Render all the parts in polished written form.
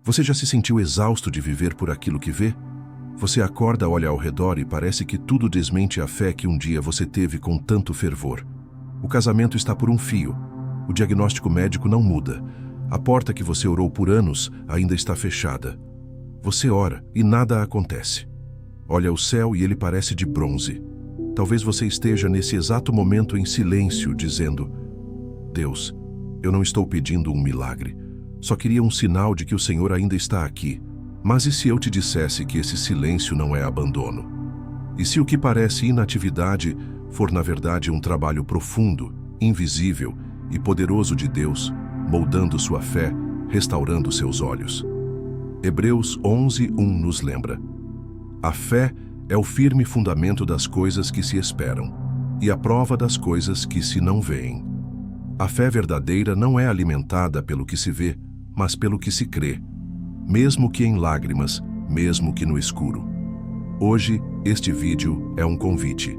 Você já se sentiu exausto de viver por aquilo que vê? Você acorda, olha ao redor e parece que tudo desmente a fé que um dia você teve com tanto fervor. O casamento está por um fio. O diagnóstico médico não muda. A porta que você orou por anos ainda está fechada. Você ora e nada acontece. Olha o céu e ele parece de bronze. Talvez você esteja nesse exato momento em silêncio, dizendo: Deus, eu não estou pedindo um milagre. Só queria um sinal de que o Senhor ainda está aqui. Mas e se eu te dissesse que esse silêncio não é abandono? E se o que parece inatividade for na verdade um trabalho profundo, invisível e poderoso de Deus, moldando sua fé, restaurando seus olhos? Hebreus 11:1 nos lembra: a fé é o firme fundamento das coisas que se esperam e a prova das coisas que se não veem. A fé verdadeira não é alimentada pelo que se vê, mas pelo que se crê, mesmo que em lágrimas, mesmo que no escuro. Hoje, este vídeo é um convite.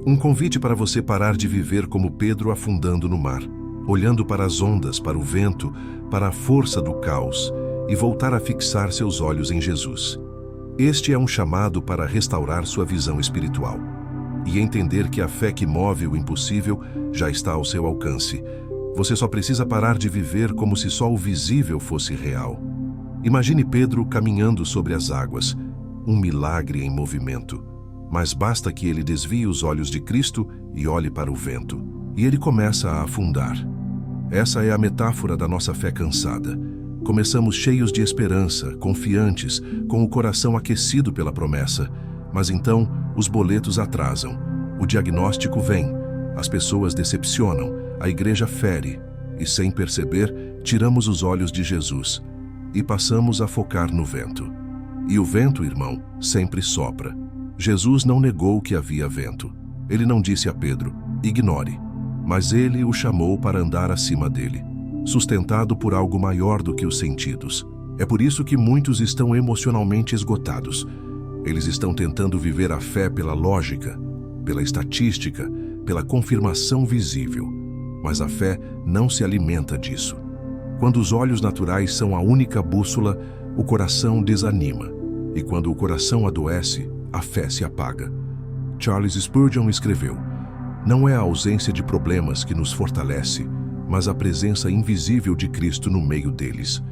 Um convite para você parar de viver como Pedro afundando no mar, olhando para as ondas, para o vento, para a força do caos e voltar a fixar seus olhos em Jesus. Este é um chamado para restaurar sua visão espiritual e entender que a fé que move o impossível já está ao seu alcance. Você só precisa parar de viver como se só o visível fosse real. Imagine Pedro caminhando sobre as águas, um milagre em movimento. Mas basta que ele desvie os olhos de Cristo e olhe para o vento, e ele começa a afundar. Essa é a metáfora da nossa fé cansada. Começamos cheios de esperança, confiantes, com o coração aquecido pela promessa, mas então os boletos atrasam, o diagnóstico vem, as pessoas decepcionam, a igreja fere, e sem perceber, tiramos os olhos de Jesus e passamos a focar no vento. E o vento, irmão, sempre sopra. Jesus não negou que havia vento. Ele não disse a Pedro: ignore, mas ele o chamou para andar acima dele, sustentado por algo maior do que os sentidos. É por isso que muitos estão emocionalmente esgotados. Eles estão tentando viver a fé pela lógica, pela estatística, pela confirmação visível. Mas a fé não se alimenta disso. Quando os olhos naturais são a única bússola, o coração desanima. E quando o coração adoece, a fé se apaga. Charles Spurgeon escreveu: não é a ausência de problemas que nos fortalece, mas a presença invisível de Cristo no meio deles.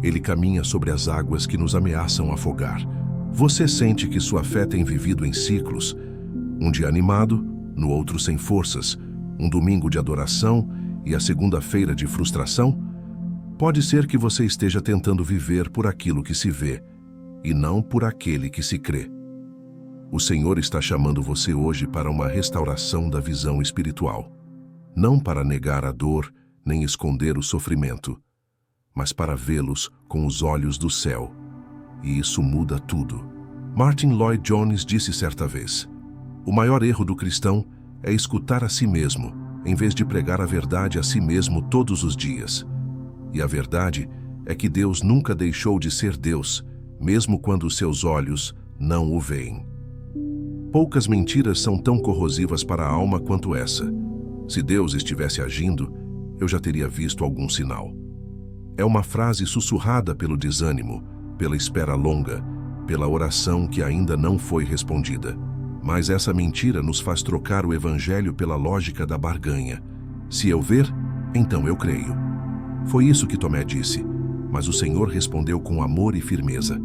Ele caminha sobre as águas que nos ameaçam afogar. Você sente que sua fé tem vivido em ciclos? Um dia animado, no outro sem forças, um domingo de adoração e a segunda-feira de frustração? Pode ser que você esteja tentando viver por aquilo que se vê, e não por aquele que se crê. O Senhor está chamando você hoje para uma restauração da visão espiritual. Não para negar a dor, nem esconder o sofrimento, mas para vê-los com os olhos do céu. E isso muda tudo. Martin Lloyd-Jones disse certa vez: o maior erro do cristão é escutar a si mesmo, em vez de pregar a verdade a si mesmo todos os dias. E a verdade é que Deus nunca deixou de ser Deus, mesmo quando os seus olhos não o veem. Poucas mentiras são tão corrosivas para a alma quanto essa. Se Deus estivesse agindo, eu já teria visto algum sinal. É uma frase sussurrada pelo desânimo, pela espera longa, pela oração que ainda não foi respondida. Mas essa mentira nos faz trocar o evangelho pela lógica da barganha. Se eu ver, então eu creio. Foi isso que Tomé disse, mas o Senhor respondeu com amor e firmeza: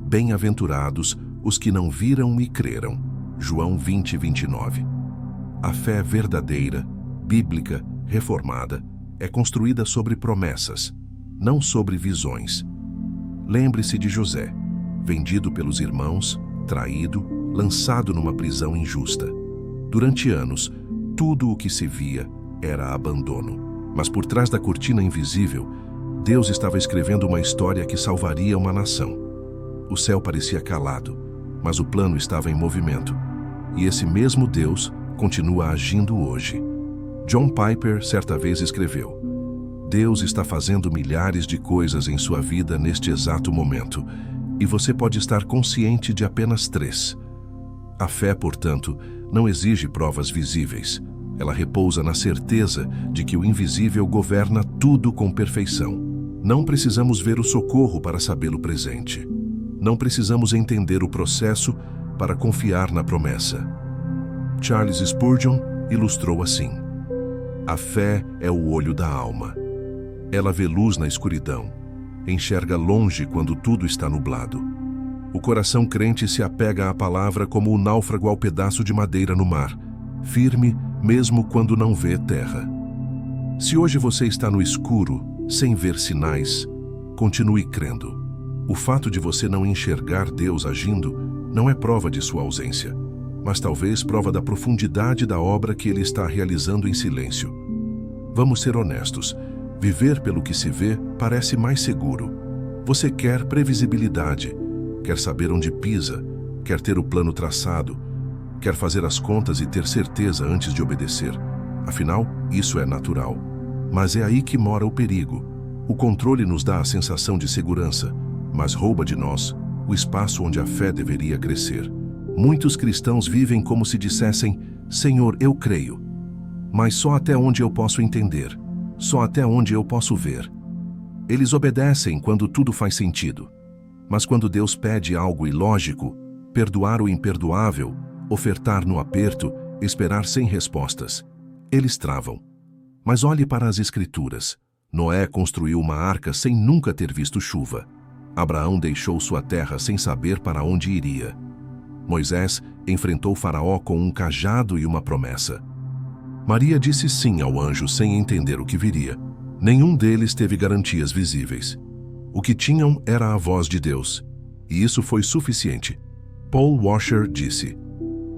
bem-aventurados os que não viram e creram. João 20:29. A fé verdadeira, bíblica, reformada, é construída sobre promessas, não sobre visões. Lembre-se de José, vendido pelos irmãos, traído, lançado numa prisão injusta. Durante anos, tudo o que se via era abandono. Mas por trás da cortina invisível, Deus estava escrevendo uma história que salvaria uma nação. O céu parecia calado, mas o plano estava em movimento. E esse mesmo Deus continua agindo hoje. John Piper certa vez escreveu: Deus está fazendo milhares de coisas em sua vida neste exato momento, e você pode estar consciente de apenas 3. A fé, portanto, não exige provas visíveis. Ela repousa na certeza de que o invisível governa tudo com perfeição. Não precisamos ver o socorro para sabê-lo presente. Não precisamos entender o processo para confiar na promessa. Charles Spurgeon ilustrou assim: a fé é o olho da alma. Ela vê luz na escuridão, enxerga longe quando tudo está nublado. O coração crente se apega à palavra como o náufrago ao pedaço de madeira no mar, firme mesmo quando não vê terra. Se hoje você está no escuro, sem ver sinais, continue crendo. O fato de você não enxergar Deus agindo não é prova de sua ausência, mas talvez prova da profundidade da obra que Ele está realizando em silêncio. Vamos ser honestos. Viver pelo que se vê parece mais seguro. Você quer previsibilidade, quer saber onde pisa, quer ter o plano traçado, quer fazer as contas e ter certeza antes de obedecer. Afinal, isso é natural. Mas é aí que mora o perigo. O controle nos dá a sensação de segurança, mas rouba de nós o espaço onde a fé deveria crescer. Muitos cristãos vivem como se dissessem: Senhor, eu creio, mas só até onde eu posso entender, só até onde eu posso ver. Eles obedecem quando tudo faz sentido, mas quando Deus pede algo ilógico, perdoar o imperdoável, ofertar no aperto, esperar sem respostas, eles travam. Mas olhe para as Escrituras. Noé construiu uma arca sem nunca ter visto chuva. Abraão deixou sua terra sem saber para onde iria. Moisés enfrentou Faraó com um cajado e uma promessa. Maria disse sim ao anjo sem entender o que viria. Nenhum deles teve garantias visíveis. O que tinham era a voz de Deus, e isso foi suficiente. Paul Washer disse: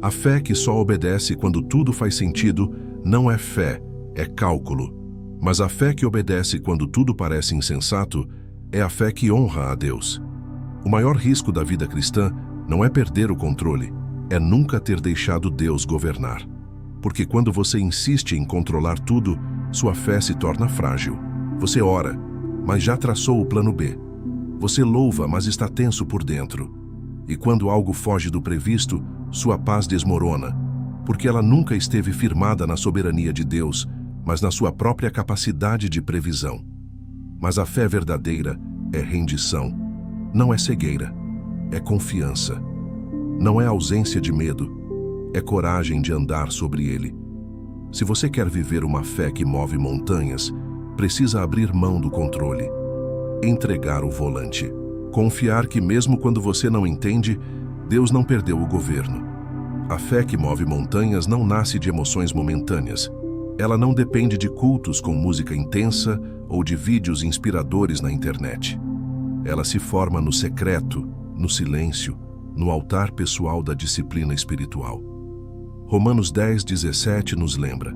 a fé que só obedece quando tudo faz sentido não é fé, é cálculo. Mas a fé que obedece quando tudo parece insensato é a fé que honra a Deus. O maior risco da vida cristã não é perder o controle, é nunca ter deixado Deus governar. Porque quando você insiste em controlar tudo, sua fé se torna frágil. Você ora, mas já traçou o plano B. Você louva, mas está tenso por dentro. E quando algo foge do previsto, sua paz desmorona, porque ela nunca esteve firmada na soberania de Deus, mas na sua própria capacidade de previsão. Mas a fé verdadeira é rendição, não é cegueira, é confiança. Não é ausência de medo, é coragem de andar sobre ele. Se você quer viver uma fé que move montanhas, precisa abrir mão do controle, entregar o volante, confiar que mesmo quando você não entende, Deus não perdeu o governo. A fé que move montanhas não nasce de emoções momentâneas. Ela não depende de cultos com música intensa ou de vídeos inspiradores na internet. Ela se forma no secreto, no silêncio, no altar pessoal da disciplina espiritual. Romanos 10:17 nos lembra: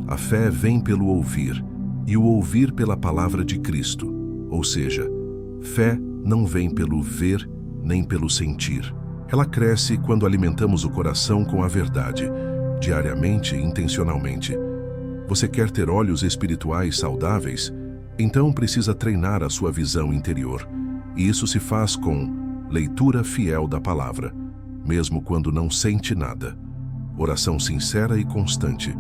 a fé vem pelo ouvir, e o ouvir pela palavra de Cristo. Ou seja, fé não vem pelo ver, nem pelo sentir. Ela cresce quando alimentamos o coração com a verdade, diariamente e intencionalmente. Você quer ter olhos espirituais saudáveis? Então precisa treinar a sua visão interior. E isso se faz com leitura fiel da palavra, mesmo quando não sente nada. Oração sincera e constante,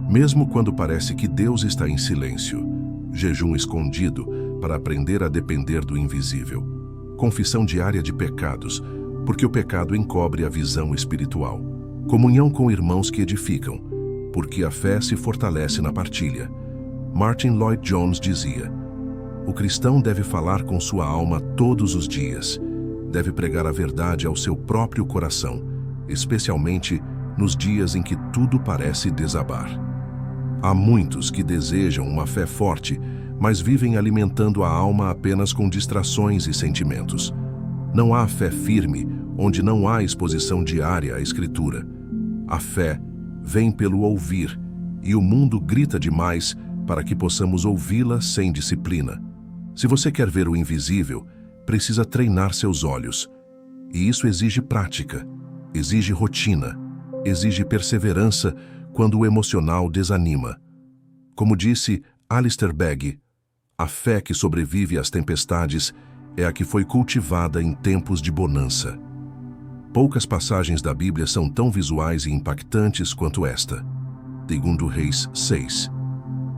mesmo quando parece que Deus está em silêncio. Jejum escondido para aprender a depender do invisível. Confissão diária de pecados, porque o pecado encobre a visão espiritual. Comunhão com irmãos que edificam, porque a fé se fortalece na partilha. Martin Lloyd-Jones dizia: o cristão deve falar com sua alma todos os dias. Deve pregar a verdade ao seu próprio coração, especialmente nos dias em que tudo parece desabar. Há muitos que desejam uma fé forte, mas vivem alimentando a alma apenas com distrações e sentimentos. Não há fé firme onde não há exposição diária à Escritura. A fé vem pelo ouvir, e o mundo grita demais para que possamos ouvi-la sem disciplina. Se você quer ver o invisível, precisa treinar seus olhos. E isso exige prática, exige rotina, exige perseverança quando o emocional desanima. Como disse Alistair Begg, a fé que sobrevive às tempestades é a que foi cultivada em tempos de bonança. Poucas passagens da Bíblia são tão visuais e impactantes quanto esta. 2 Reis 6.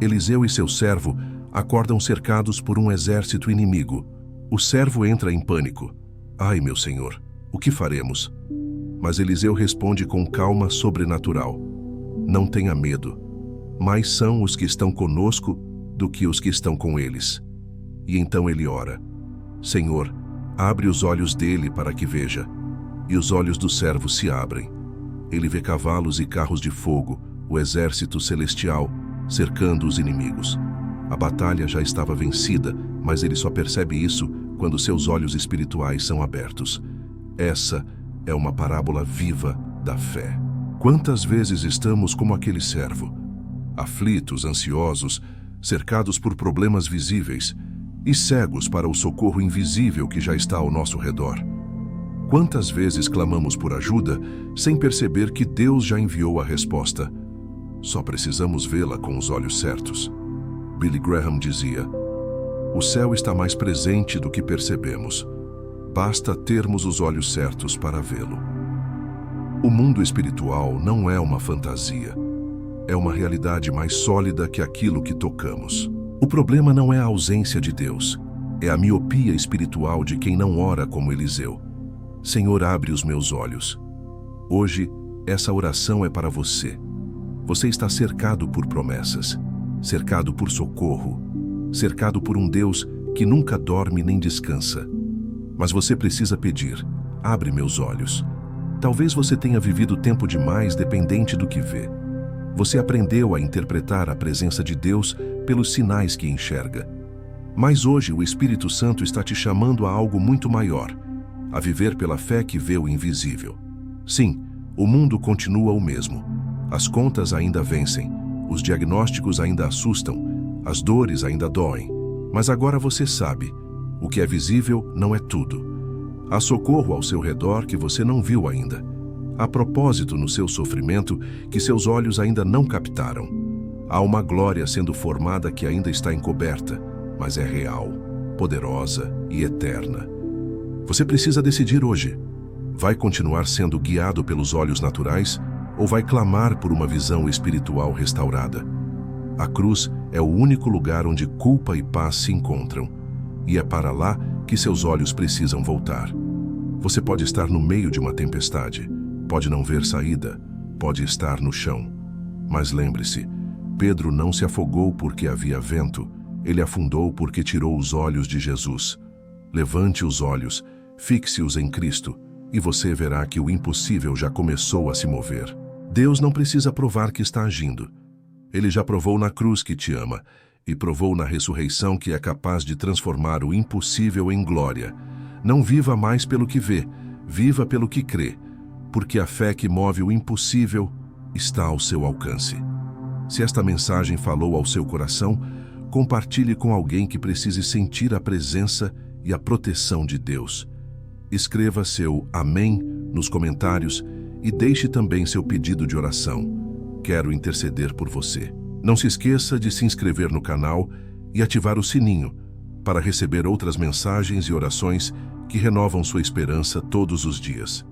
Eliseu e seu servo Acordam cercados por um exército inimigo. O servo entra em pânico. Ai, meu senhor, o que faremos? Mas Eliseu responde com calma sobrenatural. Não tenha medo. Mais são os que estão conosco do que os que estão com eles. E então ele ora. Senhor, abre os olhos dele para que veja. E os olhos do servo se abrem. Ele vê cavalos e carros de fogo, o exército celestial, cercando os inimigos. A batalha já estava vencida, mas ele só percebe isso quando seus olhos espirituais são abertos. Essa é uma parábola viva da fé. Quantas vezes estamos como aquele servo, aflitos, ansiosos, cercados por problemas visíveis e cegos para o socorro invisível que já está ao nosso redor? Quantas vezes clamamos por ajuda sem perceber que Deus já enviou a resposta? Só precisamos vê-la com os olhos certos. Billy Graham dizia: o céu está mais presente do que percebemos. Basta termos os olhos certos para vê-lo. O mundo espiritual não é uma fantasia. É uma realidade mais sólida que aquilo que tocamos. O problema não é a ausência de Deus. É a miopia espiritual de quem não ora como Eliseu. Senhor, abre os meus olhos. Hoje, essa oração é para você. Você está cercado por promessas, cercado por socorro, cercado por um Deus que nunca dorme nem descansa. Mas você precisa pedir: abre meus olhos. Talvez você tenha vivido tempo demais dependente do que vê. Você aprendeu a interpretar a presença de Deus pelos sinais que enxerga. Mas hoje o Espírito Santo está te chamando a algo muito maior, a viver pela fé que vê o invisível. Sim, o mundo continua o mesmo. As contas ainda vencem, os diagnósticos ainda assustam, as dores ainda doem. Mas agora você sabe, o que é visível não é tudo. Há socorro ao seu redor que você não viu ainda. Há propósito no seu sofrimento que seus olhos ainda não captaram. Há uma glória sendo formada que ainda está encoberta, mas é real, poderosa e eterna. Você precisa decidir hoje. Vai continuar sendo guiado pelos olhos naturais ou vai clamar por uma visão espiritual restaurada? A cruz é o único lugar onde culpa e paz se encontram, e é para lá que seus olhos precisam voltar. Você pode estar no meio de uma tempestade, pode não ver saída, pode estar no chão. Mas lembre-se, Pedro não se afogou porque havia vento, ele afundou porque tirou os olhos de Jesus. Levante os olhos, fixe-os em Cristo, e você verá que o impossível já começou a se mover. Deus não precisa provar que está agindo. Ele já provou na cruz que te ama, e provou na ressurreição que é capaz de transformar o impossível em glória. Não viva mais pelo que vê, viva pelo que crê, porque a fé que move o impossível está ao seu alcance. Se esta mensagem falou ao seu coração, compartilhe com alguém que precise sentir a presença e a proteção de Deus. Escreva seu amém nos comentários e deixe também seu pedido de oração. Quero interceder por você. Não se esqueça de se inscrever no canal e ativar o sininho para receber outras mensagens e orações que renovam sua esperança todos os dias.